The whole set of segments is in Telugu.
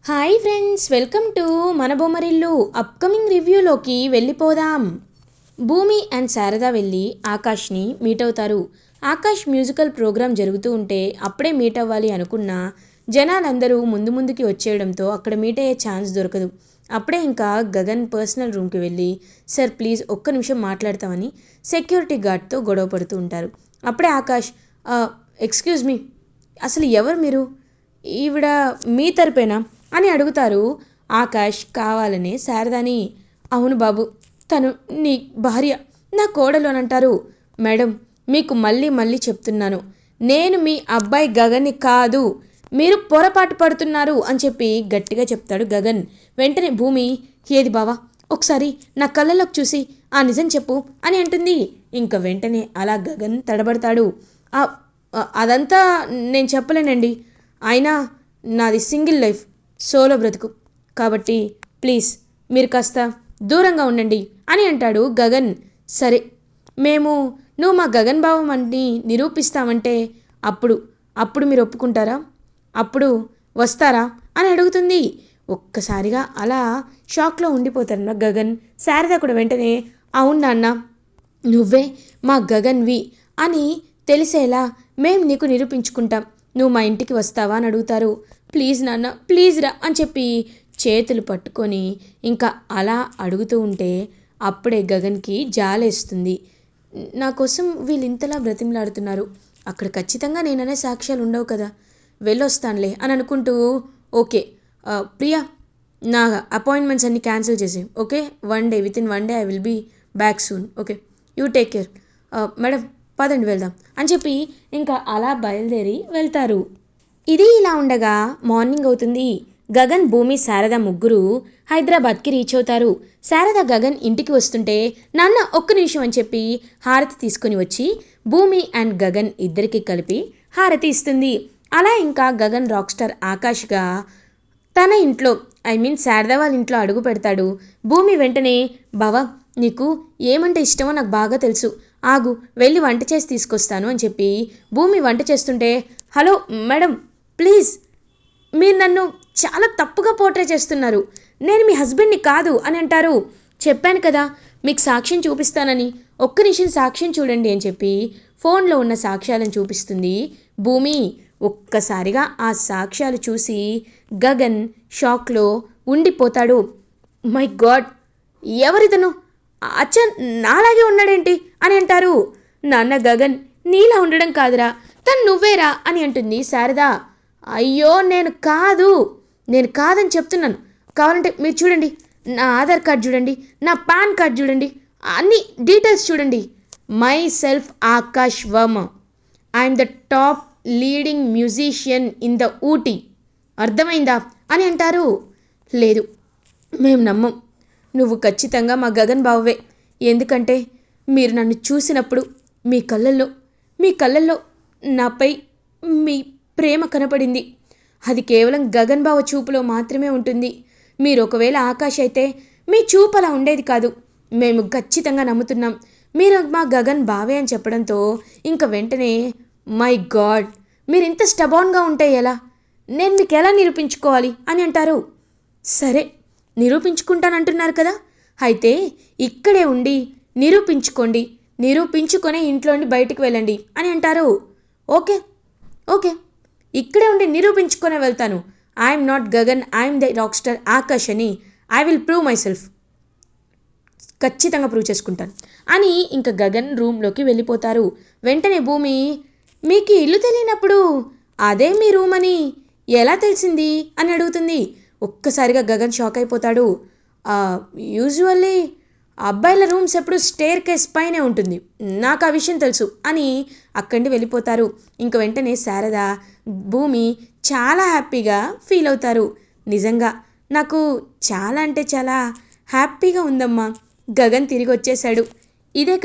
హాయ్ ఫ్రెండ్స్, వెల్కమ్ టు మన బొమ్మరిల్లు. అప్కమింగ్ రివ్యూలోకి వెళ్ళిపోదాం. భూమి అండ్ శారద వెళ్ళి ఆకాష్ని మీట్ అవుతారు. ఆకాష్ మ్యూజికల్ ప్రోగ్రాం జరుగుతూ ఉంటే అప్పుడే మీట్ అవ్వాలి అనుకున్న జనాలందరూ ముందుకి వచ్చేయడంతో అక్కడ మీట్ అయ్యే ఛాన్స్ దొరకదు. అప్పుడే ఇంకా గగన్ పర్సనల్ రూమ్కి వెళ్ళి సార్ ప్లీజ్ ఒక్క నిమిషం మాట్లాడతామని సెక్యూరిటీ గార్డ్తో గొడవ పడుతూ ఉంటారు. అప్పుడే ఆకాష్ ఎక్స్క్యూజ్ మీ, అసలు ఎవరు మీరు? ఈవిడ మీ తరపేనా అని అడుగుతారు. ఆకాష్ కావాలని శారదాని అవును బాబు, తను నీ భార్య, నా కోడలు అని అంటారు. మేడం, మీకు మళ్ళీ చెప్తున్నాను, నేను మీ అబ్బాయి గగన్ని కాదు, మీరు పొరపాటు పడుతున్నారు అని చెప్పి గట్టిగా చెప్తాడు గగన్. వెంటనే భూమి ఏది బావా, ఒకసారి నా కళ్ళలోకి చూసి ఆ నిజం చెప్పు అని అంటుంది. ఇంకా వెంటనే అలా గగన్ తడబడతాడు. అదంతా నేను చెప్పలేనండి, అయినా నాది సింగిల్ లైఫ్, సోలో బ్రతుకు, కాబట్టి ప్లీజ్ మీరు కాస్త దూరంగా ఉండండి అని అంటాడు గగన్. సరే, నువ్వు మా గగన్ భావం అని నిరూపిస్తామంటే అప్పుడు మీరు ఒప్పుకుంటారా? అప్పుడు వస్తారా అని అడుగుతుంది. ఒక్కసారిగా అలా షాక్లో ఉండిపోతారు గగన్. శారద కూడా వెంటనే అవును నాన్న, నువ్వే మా గగన్వి అని తెలిసేలా మేం నీకు నిరూపించుకుంటాం, నువ్వు మా ఇంటికి వస్తావా అని అడుగుతారు. ప్లీజ్ నాన్న, ప్లీజ్ రా అని చెప్పి చేతులు పట్టుకొని ఇంకా అలా అడుగుతూ ఉంటే అప్పుడే గగన్కి జాలేస్తుంది. నా కోసం వీళ్ళు ఇంతలా బ్రతిమలాడుతున్నారు, అక్కడ ఖచ్చితంగా నేననే సాక్ష్యాలు ఉండవు కదా, వెళ్ళొస్తానులే అని అనుకుంటూ ఓకే ప్రియా, నా అపాయింట్మెంట్స్ అన్నీ క్యాన్సిల్ చేసి okay, within one day I will be back soon, okay you take care. Madam పదండి వెళ్దాం అని చెప్పి ఇంకా అలా బయలుదేరి వెళ్తారు. ఇది ఇలా ఉండగా మార్నింగ్ అవుతుంది. గగన్, భూమి, శారద ముగ్గురు హైదరాబాద్కి రీచ్ అవుతారు. శారద గగన్ ఇంటికి వస్తుంటే నాన్న ఒక్క నిమిషం అని చెప్పి హారతి తీసుకుని వచ్చి భూమి అండ్ గగన్ ఇద్దరికి కలిపి హారతి ఇస్తుంది. అలా ఇంకా గగన్ రాక్ స్టార్ ఆకాష్గా తన ఇంట్లో శారద వాళ్ళ ఇంట్లో అడుగు పెడతాడు. భూమి వెంటనే బావా, నీకు ఏమంటే ఇష్టమో నాకు బాగా తెలుసు, ఆగు వెళ్ళి వంట చేసి తీసుకొస్తాను అని చెప్పి భూమి వంట చేస్తుంటే హలో మేడం ప్లీజ్, మీరు నన్ను చాలా తప్పుగా పోర్ట్రే చేస్తున్నారు, నేను మీ హస్బెండ్ని కాదు అని అంటారు. చెప్పాను కదా మీకు సాక్ష్యం చూపిస్తానని, ఒక్క నిమిషం సాక్ష్యం చూడండి అని చెప్పి ఫోన్లో ఉన్న సాక్ష్యాలను చూపిస్తుంది భూమి. ఒక్కసారిగా ఆ సాక్ష్యాలు చూసి గగన్ షాక్లో ఉండిపోతాడు. మై గాడ్, ఎవరితను? అచ్చా నాలాగే ఉన్నాడేంటి అని అంటారు. నాన్న గగన్ నీలా ఉండడం కాదురా, తను నువ్వేరా అని అంటుంది శారద. అయ్యో నేను కాదని చెప్తున్నాను, కావాలంటే మీరు చూడండి, నా ఆధార్ కార్డ్ చూడండి, నా పాన్ కార్డ్ చూడండి, అన్ని డీటెయిల్స్ చూడండి. My self Akash Varma, I'm the top leading musician in the Ooty, అర్థమైందా అని అంటారు. లేదు, మేము నమ్మం, నువ్వు ఖచ్చితంగా మా గగన్ బావే, ఎందుకంటే మీరు నన్ను చూసినప్పుడు మీ కళ్ళల్లో నాపై మీ ప్రేమ కనపడింది, అది కేవలం గగన్ బావ చూపులో మాత్రమే ఉంటుంది. మీరు ఒకవేళ ఆకాష్ అయితే మీ చూపు అలా ఉండేది కాదు, మేము ఖచ్చితంగా నమ్ముతున్నాం మీరు మా గగన్ బావే అని చెప్పడంతో ఇంకా వెంటనే మై గాడ్, మీరు ఇంత స్టబాన్గా ఉంటే ఎలా, నేను మీకు ఎలా నిరూపించుకోవాలి అని అంటారు. సరే నిరూపించుకుంటానంటున్నారు కదా, అయితే ఇక్కడే ఉండి నిరూపించుకొని ఇంట్లోండి బయటికి వెళ్ళండి అని అంటారు. ఓకే ఇక్కడే ఉండి నిరూపించుకొనే వెళ్తాను, I'm not Gagan, I'm the rock star Akash అని I will prove myself, ఖచ్చితంగా ప్రూవ్ చేసుకుంటాను అని ఇంకా గగన్ రూమ్లోకి వెళ్ళిపోతారు. వెంటనే భూమి మీకు ఇల్లు తెలియనప్పుడు అదే మీ రూమ్ అని ఎలా తెలిసింది అని అడుగుతుంది. ఒక్కసారిగా గగన్ షాక్ అయిపోతాడు. యూజువల్లీ అబ్బాయిల రూమ్స్ ఎప్పుడు స్టేర్ కేస్ పైనే ఉంటుంది, నాకు ఆ విషయం తెలుసు అని అక్కడి వెళ్ళిపోతారు. ఇంక వెంటనే శారద, భూమి చాలా హ్యాపీగా ఫీల్ అవుతారు. నిజంగా నాకు చాలా అంటే చాలా హ్యాపీగా ఉందమ్మా, గగన్ తిరిగి వచ్చేసాడు, ఇదే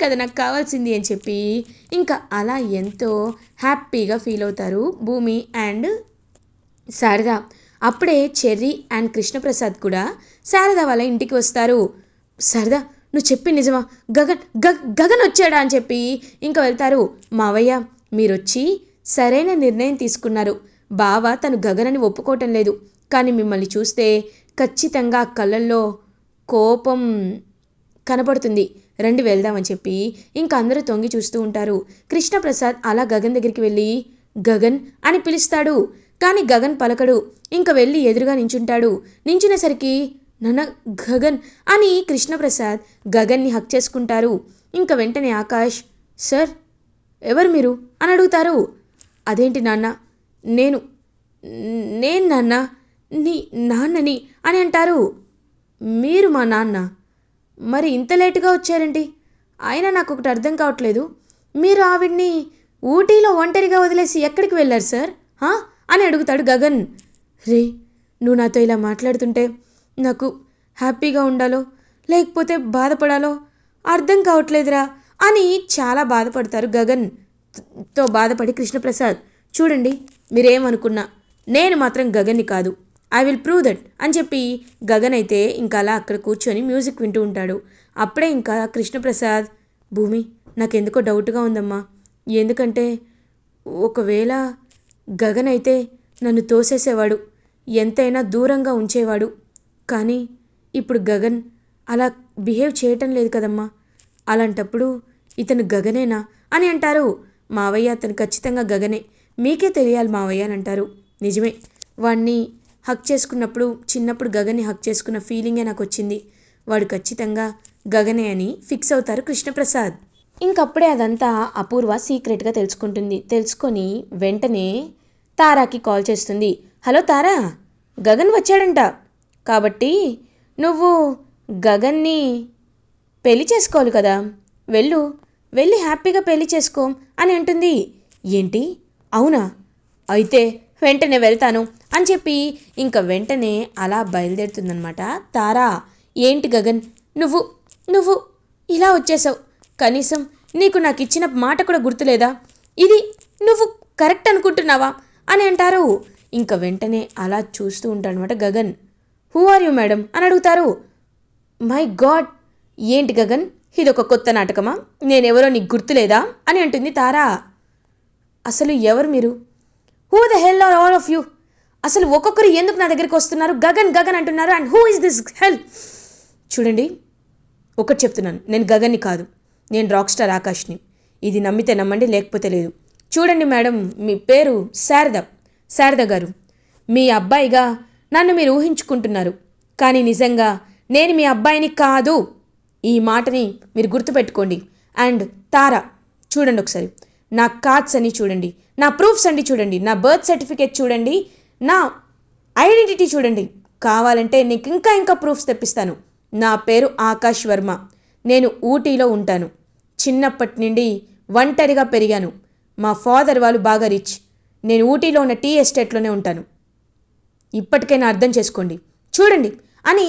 కదా నాకు కావాల్సింది అని చెప్పి ఇంకా అలా ఎంతో హ్యాపీగా ఫీల్ అవుతారు భూమి అండ్ శారద. అప్పుడే చెర్రీ అండ్ కృష్ణప్రసాద్ కూడా శారద వాళ్ళ ఇంటికి వస్తారు. శారద, నువ్వు చెప్పి నిజమా, గగన్ వచ్చాడా అని చెప్పి ఇంకా వెళ్తారు. మావయ్య, మీరొచ్చి సరైన నిర్ణయం తీసుకున్నారు, బావ తను గగనని ఒప్పుకోవటం లేదు. కానీ మిమ్మల్ని చూస్తే ఖచ్చితంగా కళ్ళల్లో కోపం కనపడుతుంది. రండి వెళ్దామని చెప్పి ఇంకా అందరూ తొంగి చూస్తూ ఉంటారు. కృష్ణప్రసాద్ అలా గగన్ దగ్గరికి వెళ్ళి గగన్ అని పిలుస్తాడు. కానీ గగన్ పలకడు. ఇంక వెళ్ళి ఎదురుగా నించుంటాడు. నించునేసరికి నాన్న గగన్ అని కృష్ణప్రసాద్ గగన్ని హక్ చేసుకుంటారు. ఇంక వెంటనే ఆకాష్ సార్ ఎవరు మీరు అని అడుగుతారు. అదేంటి నాన్న నేను నేను నాన్న నీ నాన్నని అని అంటారు. మీరు మా నాన్న? మరి ఇంత లేటుగా వచ్చారేంటి? అయినా నాకు ఒకటి అర్థం కావట్లేదు. మీరు ఆవిడ్ని ఊటీలో ఒంటరిగా వదిలేసి ఎక్కడికి వెళ్ళారు సార్ అని అడుగుతాడు గగన్. రే నువ్వు నాతో ఇలా మాట్లాడుతుంటే నాకు హ్యాపీగా ఉండాలో లేకపోతే బాధపడాలో అర్థం కావట్లేదురా అని చాలా బాధపడతారు గగన్తో బాధపడి కృష్ణప్రసాద్. చూడండి మీరేమనుకున్నా నేను మాత్రం గగన్ని కాదు, ఐ విల్ ప్రూవ్ దట్ అని చెప్పి గగన్ అయితే ఇంకా అలా అక్కడ కూర్చొని మ్యూజిక్ వింటూ ఉంటాడు. అప్పుడే ఇంకా కృష్ణప్రసాద్ భూమి నాకెందుకో డౌట్గా ఉందమ్మా. ఎందుకంటే ఒకవేళ గగన్ అయితే నన్ను తోసేసేవాడు, ఎంతైనా దూరంగా ఉంచేవాడు. కానీ ఇప్పుడు గగన్ అలా బిహేవ్ చేయటం లేదు కదమ్మా. అలాంటప్పుడు ఇతను గగనేనా అని అంటారు. మావయ్య అతను ఖచ్చితంగా గగనే, మీకే తెలియాలి మావయ్య అని అంటారు. నిజమే, వాడిని హక్ చేసుకున్నప్పుడు చిన్నప్పుడు గగన్ని హక్ చేసుకున్న ఫీలింగే నాకు వచ్చింది. వాడు ఖచ్చితంగా గగనే అని ఫిక్స్ అవుతారు కృష్ణప్రసాద్. ఇంకప్పుడే అదంతా అపూర్వ సీక్రెట్గా తెలుసుకొని వెంటనే తారాకి కాల్ చేస్తుంది. హలో తారా, గగన్ వచ్చాడంట, కాబట్టి నువ్వు గగన్ని పెళ్లి చేసుకోవాలి కదా, వెళ్ళి హ్యాపీగా పెళ్లి చేసుకో అని అంటుంది. ఏంటి అవునా, అయితే వెంటనే వెళ్తాను అని చెప్పి ఇంకా వెంటనే అలా బయలుదేరుతుందనమాట తారా. ఏంటి గగన్ నువ్వు ఇలా వచ్చేసావు, కనీసం నీకు నాకు ఇచ్చిన మాట కూడా గుర్తులేదా, ఇది నువ్వు కరెక్ట్ అనుకుంటున్నావా అని అంటారు. ఇంకా వెంటనే అలా చూస్తూ ఉంటాడనమాట Gagan. Who are you madam అని అడుగుతారు. మై గాడ్, ఏంటి గగన్ ఇదొక కొత్త నాటకమా, నేనెవరో నీకు గుర్తులేదా అని అంటుంది తారా. అసలు ఎవరు మీరు, who the hell are all of you, అసలు ఒక్కొక్కరు ఎందుకు నా దగ్గరికి వస్తున్నారు, గగన్ గగన్ అంటున్నారు, and who is this hell. చూడండి ఒకటి చెప్తున్నాను, నేను గగన్ని కాదు, నేను రాక్ స్టార్ ఆకాష్ని. ఇది నమ్మితే నమ్మండి లేకపోతే లేదు. చూడండి మేడం, మీ పేరు శారద గారు. మీ అబ్బాయిగా నన్ను మీరు ఊహించుకుంటున్నారు, కానీ నిజంగా నేను మీ అబ్బాయిని కాదు. ఈ మాటని మీరు గుర్తుపెట్టుకోండి. అండ్ తారా, చూడండి ఒకసారి నా కార్డ్స్ అన్నీ చూడండి, నా ప్రూఫ్స్ అన్నీ చూడండి, నా బర్త్ సర్టిఫికేట్ చూడండి, నా ఐడెంటిటీ చూడండి. కావాలంటే నీకు ఇంకా ప్రూఫ్స్ తెప్పిస్తాను. నా పేరు ఆకాష్ వర్మ, నేను ఊటీలో ఉంటాను. చిన్నప్పటి నుండి ఒంటరిగా పెరిగాను. మా ఫాదర్ వాళ్ళు బాగా రిచ్, నేను ఊటీలో ఉన్న టీ ఎస్టేట్లోనే ఉంటాను. ఇప్పటికైనా అర్థం చేసుకోండి, చూడండి అని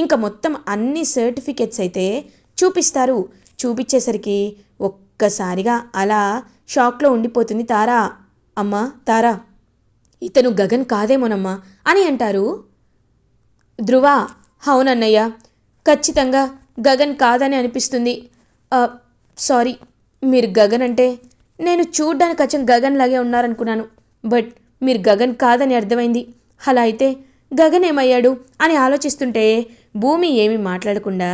ఇంకా మొత్తం అన్ని సర్టిఫికెట్స్ అయితే చూపిస్తారు. చూపించేసరికి ఒక్కసారిగా అలా షాక్లో ఉండిపోతుంది తారా. అమ్మా తారా, ఇతను గగన్ కాదేమోనమ్మా అని అంటారు. ధ్రువ, అవునన్నయ్య, ఖచ్చితంగా గగన్ కాదని అనిపిస్తుంది. సారీ, మీరు గగన్ అంటే నేను చూడ్డానికి కొంచెం గగన్ లాగే ఉన్నారనుకున్నాను, బట్ మీరు గగన్ కాదని అర్థమైంది. అలా అయితే గగన్ ఏమయ్యాడు అని ఆలోచిస్తుంటే భూమి ఏమీ మాట్లాడకుండా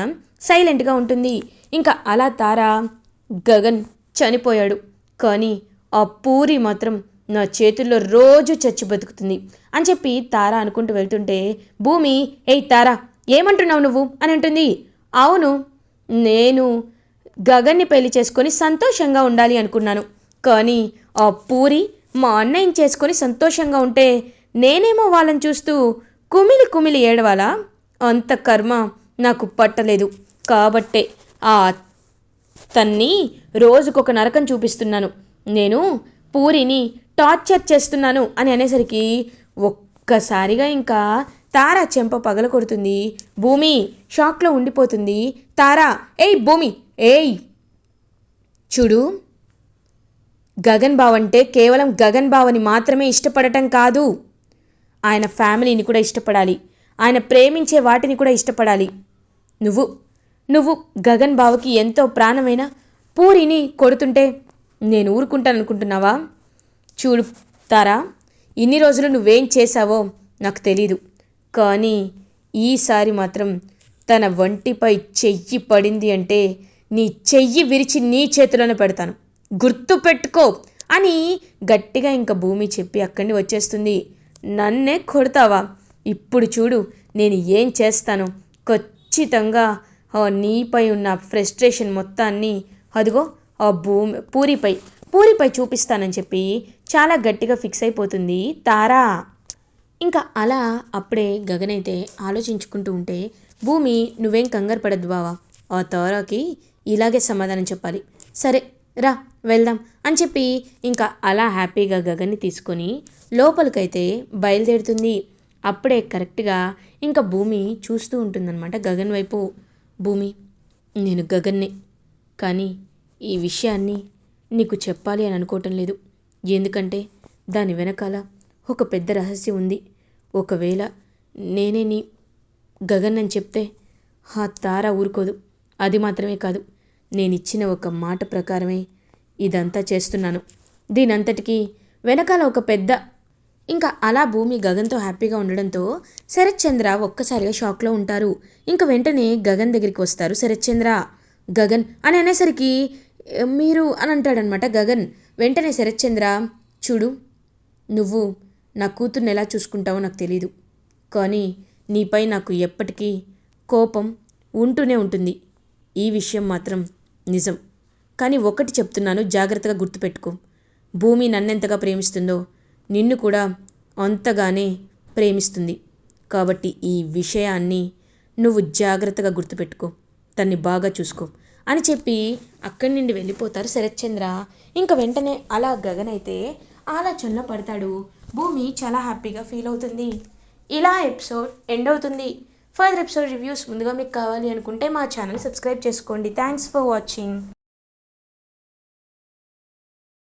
సైలెంట్గా ఉంటుంది. ఇంకా అలా తారా గగన్ చనిపోయాడు, కానీ ఆ పూరి మాత్రం నా చేతుల్లో రోజు చచ్చి బతుకుతుంది అని చెప్పి తారా అనుకుంటూ వెళ్తుంటే భూమి, ఏయ్ తారా ఏమంటున్నావు నువ్వు అని అంటుంది. అవును, నేను గగన్ని పెళ్లి చేసుకొని సంతోషంగా ఉండాలి అనుకున్నాను, కానీ ఆ పూరి మా అన్నయ్యని చేసుకొని సంతోషంగా ఉంటే నేనేమో వాళ్ళని చూస్తూ కుమిలి ఏడవాలా, అంత కర్మ నాకు పట్టలేదు. కాబట్టే ఆ తన్ని రోజుకొక నరకం చూపిస్తున్నాను, నేను పూరిని టార్చర్ చేస్తున్నాను అని అనేసరికి ఒక్కసారిగా ఇంకా తారా చెంప పగల కొడుతుంది. భూమి షాక్లో ఉండిపోతుంది. తారా, ఏయ్ భూమి, ఏయ్ చూడు, గగన్ బావ అంటే కేవలం గగన్ బావని మాత్రమే ఇష్టపడటం కాదు, ఆయన ఫ్యామిలీని కూడా ఇష్టపడాలి, ఆయన ప్రేమించే వాటిని కూడా ఇష్టపడాలి. నువ్వు గగన్ బావకి ఎంతో ప్రాణమైన పూరిని కొడుతుంటే నేను ఊరుకుంటాను అనుకుంటున్నావా? చూడు తారా, ఇన్ని రోజులు నువ్వేం చేశావో నాకు తెలీదు, కానీ ఈసారి మాత్రం తన వంటిపై చెయ్యి పడింది అంటే నీ చెయ్యి విరిచి నీ చేతిలోనే పెడతాను, గుర్తు పెట్టుకో అని గట్టిగా ఇంకా భూమి చెప్పి అక్కడిని వచ్చేస్తుంది. నన్నే కొడతావా? ఇప్పుడు చూడు నేను ఏం చేస్తాను. ఖచ్చితంగా నీపై ఉన్న ఫ్రస్ట్రేషన్ మొత్తాన్ని అదిగో ఆ పూరిపై చూపిస్తానని చెప్పి చాలా గట్టిగా ఫిక్స్ అయిపోతుంది తారా. ఇంకా అలా అప్పుడే గగన్ అయితే ఆలోచించుకుంటూ ఉంటే, భూమి నువ్వేం కంగారు పడద్దు బావా, ఆ తారాకి ఇలాగే సమాధానం చెప్పాలి, సరే రా వెళ్దాం అని చెప్పి ఇంకా అలా హ్యాపీగా గగన్ని తీసుకొని లోపలికైతే బయలుదేరుతుంది. అప్పుడే కరెక్ట్గా ఇంకా భూమి చూస్తూ ఉంటుందన్నమాట గగన్ వైపు. భూమి, నేను గగన్నే, కానీ ఈ విషయాన్ని నీకు చెప్పాలి అని అనుకోవటం లేదు, ఎందుకంటే దాని వెనకాల ఒక పెద్ద రహస్యం ఉంది. ఒకవేళ నేనే నీ గగన్ అని చెప్తే ఆ తార ఊరుకోదు. అది మాత్రమే కాదు, నేనిచ్చిన ఒక మాట ప్రకారమే ఇదంతా చేస్తున్నాను. దీనంతటికీ వెనకాల ఒక పెద్ద ఇంకా అలా భూమి గగన్తో హ్యాపీగా ఉండడంతో శరత్చంద్ర ఒక్కసారిగా షాక్లో ఉంటారు. ఇంకా వెంటనే గగన్ దగ్గరికి వస్తారు శరత్చంద్ర. గగన్ అని అనేసరికి మీరు అని అంటాడనమాట గగన్. వెంటనే శరత్చంద్ర, చూడు నువ్వు నా కూతుర్ని ఎలా చూసుకుంటావో నాకు తెలీదు, కానీ నీపై నాకు ఎప్పటికీ కోపం ఉంటూనే ఉంటుంది. ఈ విషయం మాత్రం నిజం. కానీ ఒకటి చెప్తున్నాను, జాగ్రత్తగా గుర్తుపెట్టుకో. భూమి నన్నెంతగా ప్రేమిస్తుందో నిన్ను కూడా అంతగానే ప్రేమిస్తుంది. కాబట్టి ఈ విషయాన్ని నువ్వు జాగ్రత్తగా గుర్తుపెట్టుకో, తన్ని బాగా చూసుకో అని చెప్పి అక్కడి నుండి వెళ్ళిపోతారు శరత్చంద్ర. ఇంకా వెంటనే అలా గగన్ అయితే ఆలోచనలో పడతాడు. భూమి చాలా హ్యాపీగా ఫీల్ అవుతుంది. ఇలా ఎపిసోడ్ ఎండ్ అవుతుంది. ఫర్దర్ ఎపిసోడ్ రివ్యూస్ ముందుగా మీకు కావాలి అనుకుంటే మా ఛానల్ సబ్స్క్రైబ్ చేసుకోండి. Thanks for watching.